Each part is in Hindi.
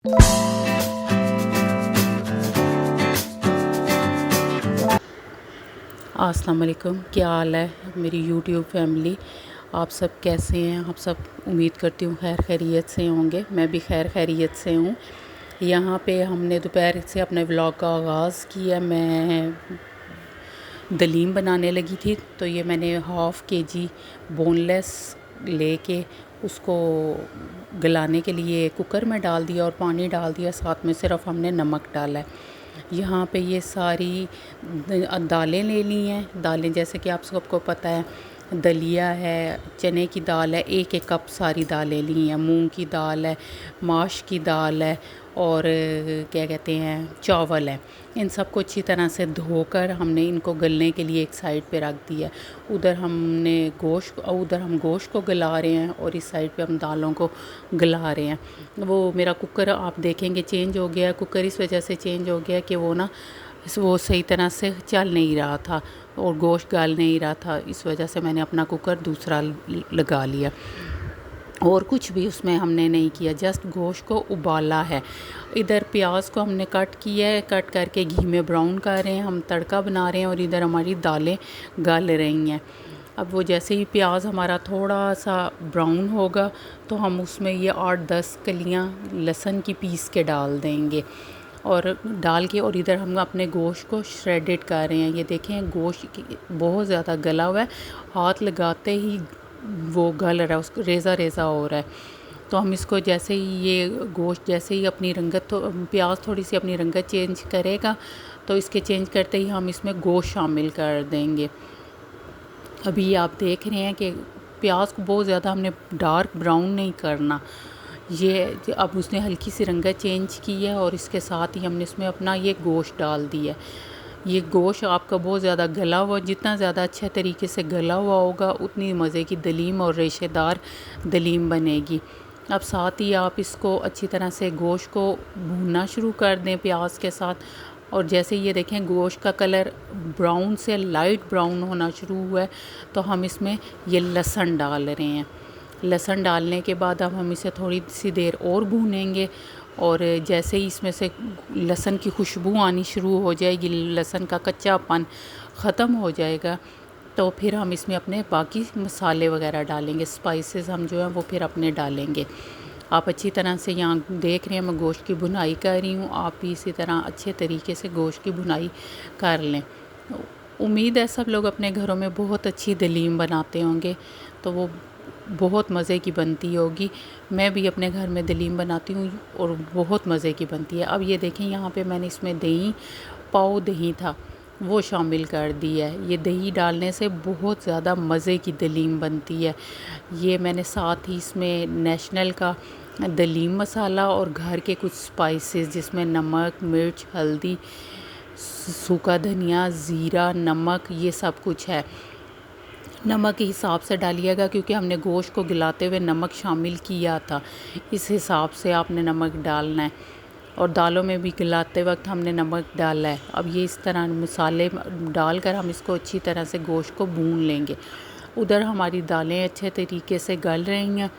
अस्सलाम वालेकुम, क्या हाल है मेरी यूट्यूब फैमिली। आप सब कैसे हैं? आप सब उम्मीद करती हूँ खैर खैरियत से होंगे। मैं भी खैर खैरियत से हूँ। यहाँ पे हमने दोपहर से अपने व्लॉग का आगाज़ किया। मैं दलीम बनाने लगी थी, तो ये मैंने हाफ़ kg बोनलेस लेके उसको गलाने के लिए कुकर में डाल दिया और पानी डाल दिया, साथ में सिर्फ हमने नमक डाला है। यहाँ पे ये सारी दालें ले ली हैं। दालें जैसे कि आप सबको पता है, दलिया है, चने की दाल है, एक एक कप सारी दालें ली हैं। मूंग की दाल है, माश की दाल है और क्या कहते हैं चावल है। इन सबको अच्छी तरह से धोकर हमने इनको गलने के लिए एक साइड पे रख दिया। उधर हम गोश्त को गला रहे हैं और इस साइड पे हम दालों को गला रहे हैं। वो मेरा कुकर आप देखेंगे चेंज हो गया। कुकर इस वजह से चेंज हो गया कि वो सही तरह से चल नहीं रहा था और गोश्त गल नहीं रहा था। इस वजह से मैंने अपना कुकर दूसरा लगा लिया और कुछ भी उसमें हमने नहीं किया, जस्ट गोश्त को उबाला है। इधर प्याज को हमने कट किया है, कट करके घी में ब्राउन कर रहे हैं, हम तड़का बना रहे हैं और इधर हमारी दालें गल रही हैं। अब वो जैसे ही प्याज हमारा थोड़ा सा ब्राउन होगा तो हम उसमें ये 8-10 कलियां लहसुन की पीस के डाल देंगे और इधर हम अपने गोश्त को श्रेडेड कर रहे हैं। ये देखें गोश्त बहुत ज़्यादा गला हुआ है, हाथ लगाते ही वो गल रहा है, उसको रेज़ा रेज़ा हो रहा है। तो हम इसको जैसे ही ये गोश्त जैसे ही अपनी रंगत प्याज थोड़ी सी अपनी रंगत चेंज करेगा तो इसके चेंज करते ही हम इसमें गोश्त शामिल कर देंगे। अभी आप देख रहे हैं कि प्याज को बहुत ज़्यादा हमने डार्क ब्राउन नहीं करना। ये अब उसने हल्की सी रंगत चेंज की है और इसके साथ ही हमने इसमें अपना ये गोश्त डाल दिया है। ये गोश्त आपका बहुत ज़्यादा गला हुआ, जितना ज़्यादा अच्छे तरीके से गला हुआ होगा उतनी मज़े की दलीम और रेशेदार दलीम बनेगी। अब साथ ही आप इसको अच्छी तरह से गोश्त को भूनना शुरू कर दें प्याज के साथ। और जैसे ये देखें गोश्त का कलर ब्राउन से लाइट ब्राउन होना शुरू हुआ है तो हम इसमें ये लहसुन डाल रहे हैं। लहसुन डालने के बाद अब हम इसे थोड़ी सी देर और भूनेंगे और जैसे ही इसमें से लहसुन की खुशबू आनी शुरू हो जाएगी, लहसुन का कच्चापन ख़त्म हो जाएगा, तो फिर हम इसमें अपने बाकी मसाले वगैरह डालेंगे। स्पाइसेस हम जो है वो फिर अपने डालेंगे। आप अच्छी तरह से यहाँ देख रहे हैं मैं गोश्त की भुनाई कर रही हूँ। आप भी इसी तरह अच्छे तरीके से गोश्त की भुनाई कर लें। उम्मीद है सब लोग अपने घरों में बहुत अच्छी दलीम बनाते होंगे, तो वो बहुत मज़े की बनती होगी। मैं भी अपने घर में दलीम बनाती हूँ और बहुत मज़े की बनती है। अब ये देखें यहाँ पे मैंने इसमें पाव दही था वो शामिल कर दी है। ये दही डालने से बहुत ज़्यादा मज़े की दलीम बनती है। ये मैंने साथ ही इसमें नेशनल का दलीम मसाला और घर के कुछ स्पाइसेस जिसमें नमक, मिर्च, हल्दी, सूखा धनिया, ज़ीरा, नमक, ये सब कुछ है। नमक के हिसाब से डालिएगा क्योंकि हमने गोश्त को गलाते हुए नमक शामिल किया था, इस हिसाब से आपने नमक डालना है। और दालों में भी गलाते वक्त हमने नमक डाला है। अब ये इस तरह मसाले डालकर हम इसको अच्छी तरह से गोश्त को भून लेंगे। उधर हमारी दालें अच्छे तरीके से गल रही हैं।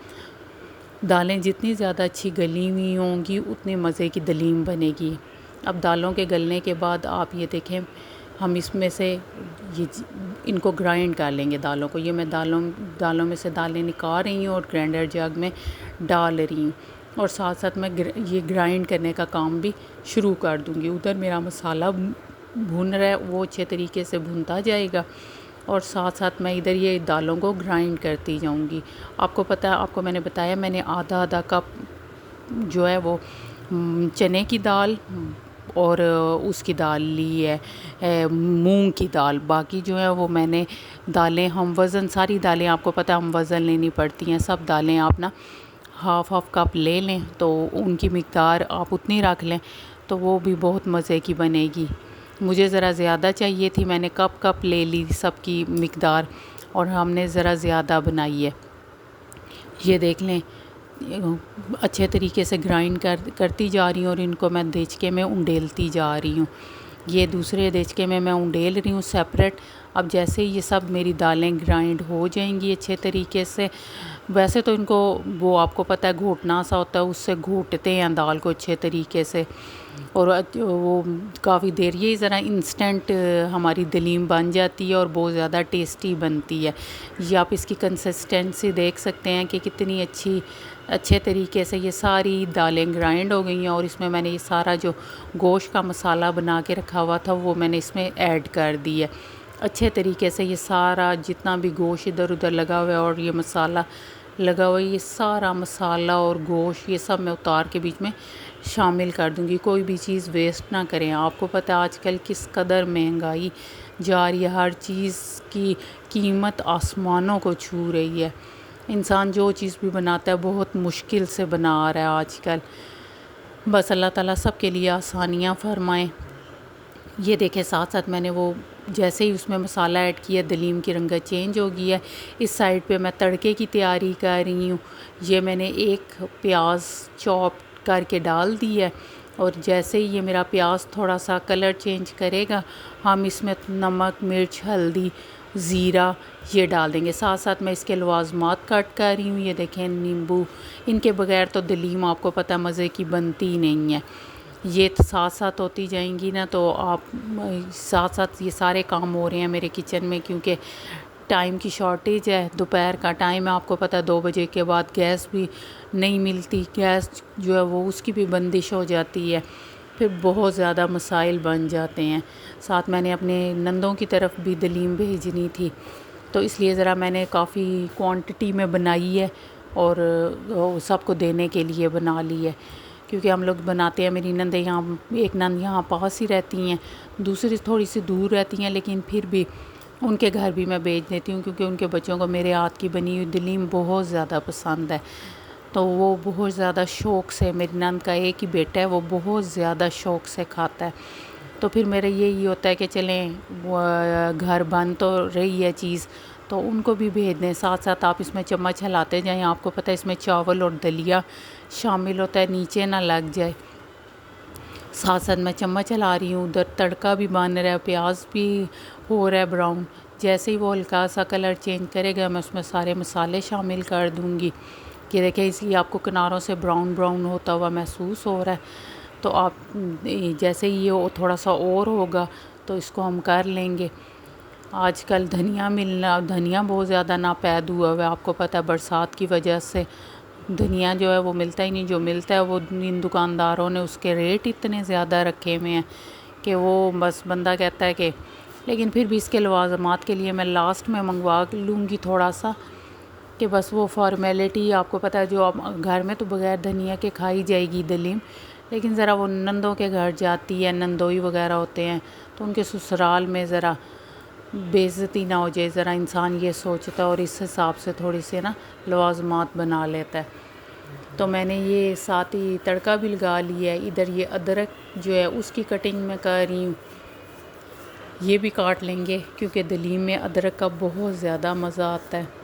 दालें जितनी ज़्यादा अच्छी गली हुई होंगी उतनी मज़े की दलीम बनेगी। अब दालों के गलने के बाद आप ये देखें हम इसमें से इनको ग्राइंड कर लेंगे दालों को। ये मैं दालों में से दालें निकाल रही हूँ और ग्राइंडर जग में डाल रही हूँ और साथ साथ मैं ये ग्राइंड करने का काम भी शुरू कर दूँगी। उधर मेरा मसाला भून रहा है, वो अच्छे तरीके से भूनता जाएगा और साथ साथ मैं इधर ये दालों को ग्राइंड करती जाऊँगी। आपको पता है, आपको मैंने बताया मैंने आधा कप जो है वो चने की दाल और उसकी दाल ली है मूंग की दाल। बाकी जो है वो मैंने दालें हम सारी दालें आपको पता है हम वज़न लेनी पड़ती हैं। सब दालें आप ना हाफ़ कप ले लें तो उनकी मिक़दार आप उतनी रख लें तो वो भी बहुत मज़े की बनेगी। मुझे ज़रा ज़्यादा चाहिए थी, मैंने कप ले ली सबकी मिक़दार और हमने ज़रा ज़्यादा बनाई है। ये देख लें अच्छे तरीके से ग्राइंड करती जा रही हूँ और इनको मैं देचके में उंडेलती जा रही हूँ। ये दूसरे देचके में मैं उंडेल रही हूँ सेपरेट। अब जैसे ये सब मेरी दालें ग्राइंड हो जाएंगी अच्छे तरीके से वैसे तो इनको वो आपको पता है घोटना सा होता है, उससे घोटते हैं दाल को अच्छे तरीके से, और वो काफ़ी देर ये ज़रा इंस्टेंट हमारी दलीम बन जाती है और बहुत ज़्यादा टेस्टी बनती है। ये आप इसकी कंसिस्टेंसी देख सकते हैं कि कितनी अच्छे तरीके से ये सारी दालें ग्राइंड हो गई हैं, और इसमें मैंने ये सारा जो गोश्त का मसाला बना के रखा हुआ था वो मैंने इसमें ऐड कर दी है। अच्छे तरीके से ये सारा जितना भी गोश्त इधर उधर लगा हुआ है और ये मसाला लगा हुआ है, ये सारा मसाला और गोश्त ये सब मैं उतार के बीच में शामिल कर दूंगी। कोई भी चीज़ वेस्ट ना करें। आपको पता है आजकल किस कदर महंगाई जा रही है, हर चीज़ की कीमत आसमानों को छू रही है। इंसान जो चीज़ भी बनाता है बहुत मुश्किल से बना रहा है आजकल। बस अल्लाह ताला सब के लिए आसानियाँ फरमाएं। ये देखें साथ साथ मैंने वो जैसे ही उसमें मसाला ऐड किया दलीम की रंगत चेंज हो गई है। इस साइड पे मैं तड़के की तैयारी कर रही हूँ। ये मैंने एक प्याज चॉप करके डाल दी है, और जैसे ही ये मेरा प्याज थोड़ा सा कलर चेंज करेगा हम इसमें नमक मिर्च हल्दी ज़ीरा ये डाल देंगे। साथ साथ मैं इसके लवाजमात कट कर रही हूँ। ये देखें नींबू, इनके बगैर तो दलीम आपको पता मज़े की बनती ही नहीं है। ये साथ साथ होती जाएंगी ना, तो आप साथ साथ ये सारे काम हो रहे हैं मेरे किचन में, क्योंकि टाइम की शॉर्टेज है। दोपहर का टाइम है, आपको पता है 2 बजे के बाद गैस भी नहीं मिलती, गैस जो है वो उसकी भी बंदिश हो जाती है, फिर बहुत ज़्यादा मसाइल बन जाते हैं। साथ मैंने अपने नंदों की तरफ भी दलीम भेजनी थी, तो इसलिए ज़रा मैंने काफ़ी क्वांटिटी में बनाई है और सबको देने के लिए बना ली है, क्योंकि हम लोग बनाते हैं। मेरी नंदें यहाँ, एक नंद यहाँ पास ही रहती हैं, दूसरी थोड़ी सी दूर रहती हैं, लेकिन फिर भी उनके घर भी मैं भेज देती हूँ, क्योंकि उनके बच्चों को मेरे हाथ की बनी हुई दलीम बहुत ज़्यादा पसंद है। तो वो बहुत ज़्यादा शौक़ से, मेरी नंद का एक ही बेटा है, वो बहुत ज़्यादा शौक़ से खाता है। तो फिर मेरा यही होता है कि चलें घर बन तो रही है चीज़, तो उनको भी भेज दें। साथ साथ आप इसमें चम्मच हिलाते जाएं। आपको पता है इसमें चावल और दलिया शामिल होता है, नीचे ना लग जाए। साथ साथ मैं चम्मच हिला रही हूँ, उधर तड़का भी बन रहा है, प्याज भी हो रहा है ब्राउन। जैसे ही वो हल्का सा कलर चेंज करेगा मैं उसमें सारे मसाले शामिल कर दूँगी। कि देखें, इसलिए आपको किनारों से ब्राउन ब्राउन होता हुआ महसूस हो रहा है। तो आप जैसे ही ये थोड़ा सा और होगा तो इसको हम कर लेंगे। आजकल धनिया बहुत ज़्यादा नापैद हुआ है। आपको पता है बरसात की वजह से धनिया जो है वो मिलता ही नहीं। जो मिलता है वो इन दुकानदारों ने उसके रेट इतने ज़्यादा रखे हुए हैं कि वो बस बंदा कहता है कि, लेकिन फिर भी इसके लवाजमात के लिए मैं लास्ट में मंगवा लूँगी थोड़ा सा, कि बस वो फॉर्मेलिटी। आपको पता है जो आप घर में तो बग़ैर धनिया के खाई जाएगी दलीम, लेकिन ज़रा वो नंदों के घर जाती है, नंदोई वगैरह होते हैं, तो उनके ससुराल में ज़रा बेइज्जती ना हो जाए, ज़रा इंसान ये सोचता है और इस हिसाब से थोड़ी सी ना लवाजमात बना लेता है। तो मैंने ये साथ ही तड़का भी लगा लिया है। इधर ये अदरक जो है उसकी कटिंग मैं कर रही हूँ, ये भी काट लेंगे क्योंकि दलीम में अदरक का बहुत ज़्यादा मज़ा आता है।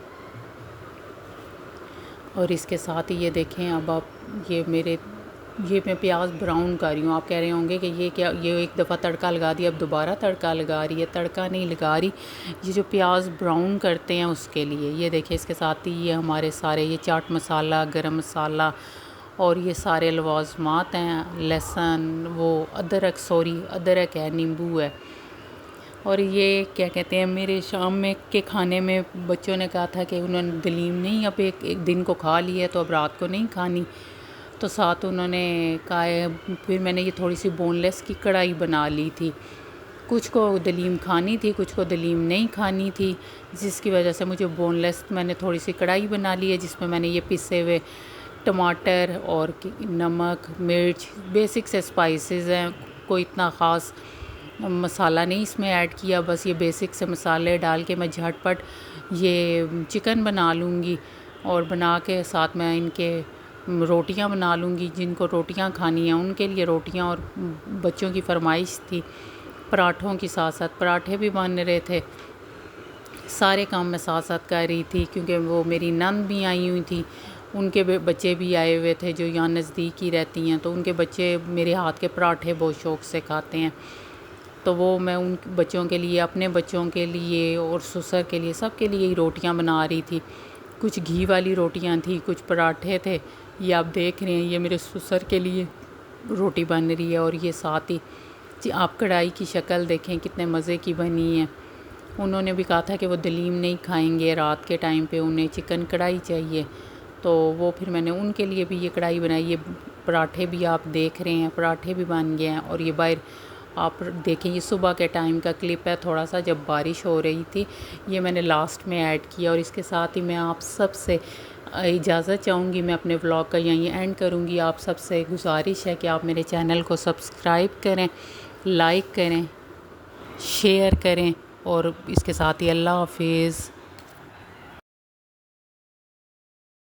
और इसके साथ ही ये देखें, अब आप ये मैं प्याज ब्राउन कर रही हूँ। आप कह रहे होंगे कि ये क्या, ये एक दफ़ा तड़का लगा दिया अब दोबारा तड़का लगा रही है। तड़का नहीं लगा रही, ये जो प्याज ब्राउन करते हैं उसके लिए। ये देखिए, इसके साथ ही ये हमारे सारे ये चाट मसाला, गरम मसाला और ये सारे लवाजमात हैं, लहसुन, वो अदरक है, नींबू है। और ये क्या कहते हैं, मेरे शाम में के खाने में बच्चों ने कहा था कि उन्होंने दलीम नहीं अब एक दिन को खा ली है तो अब रात को नहीं खानी, तो साथ उन्होंने कहा है। फिर मैंने ये थोड़ी सी बोनलेस की कढ़ाई बना ली थी। कुछ को दलीम खानी थी, कुछ को दलीम नहीं खानी थी, जिसकी वजह से मुझे बोनलेस मैंने थोड़ी सी कढ़ाई बना ली है, जिसमें मैंने ये पिसे हुए टमाटर और नमक मिर्च बेसिक से स्पाइसेस हैं, कोई इतना ख़ास मसाला नहीं इसमें ऐड किया। बस ये बेसिक से मसाले डाल के मैं झटपट ये चिकन बना लूँगी, और बना के साथ मैं इनके रोटियां बना लूँगी। जिनको रोटियां खानी हैं उनके लिए रोटियां, और बच्चों की फरमाइश थी पराठों की, साथ साथ पराठे भी बन रहे थे। सारे काम मैं साथ साथ कर रही थी, क्योंकि वो मेरी नंद भी आई हुई थी, उनके बच्चे भी आए हुए थे जो यहाँ नज़दीक ही रहती हैं, तो उनके बच्चे मेरे हाथ के पराठे बहुत शौक़ से खाते हैं। तो वो मैं उन बच्चों के लिए, अपने बच्चों के लिए और ससुर के लिए, सब के लिए ही रोटियां बना रही थी। कुछ घी वाली रोटियां थी, कुछ पराठे थे। ये आप देख रहे हैं, ये मेरे ससुर के लिए रोटी बन रही है। और ये साथ ही जी आप कढ़ाई की शक्ल देखें कितने मज़े की बनी है। उन्होंने भी कहा था कि वो दलीम नहीं खाएंगे, रात के टाइम पे उन्हें चिकन कढ़ाई चाहिए, तो वो फिर मैंने उनके लिए भी ये कढ़ाई बनाई। ये पराठे भी आप देख रहे हैं, पराठे भी बन गए हैं। और ये बाहर आप देखें, ये सुबह के टाइम का क्लिप है, थोड़ा सा जब बारिश हो रही थी, ये मैंने लास्ट में ऐड किया। और इसके साथ ही मैं आप सब से इजाज़त चाहूँगी, मैं अपने व्लॉग का यहीं एंड करूँगी। आप सबसे गुजारिश है कि आप मेरे चैनल को सब्सक्राइब करें, लाइक करें, शेयर करें, और इसके साथ ही अल्लाह हाफिज़।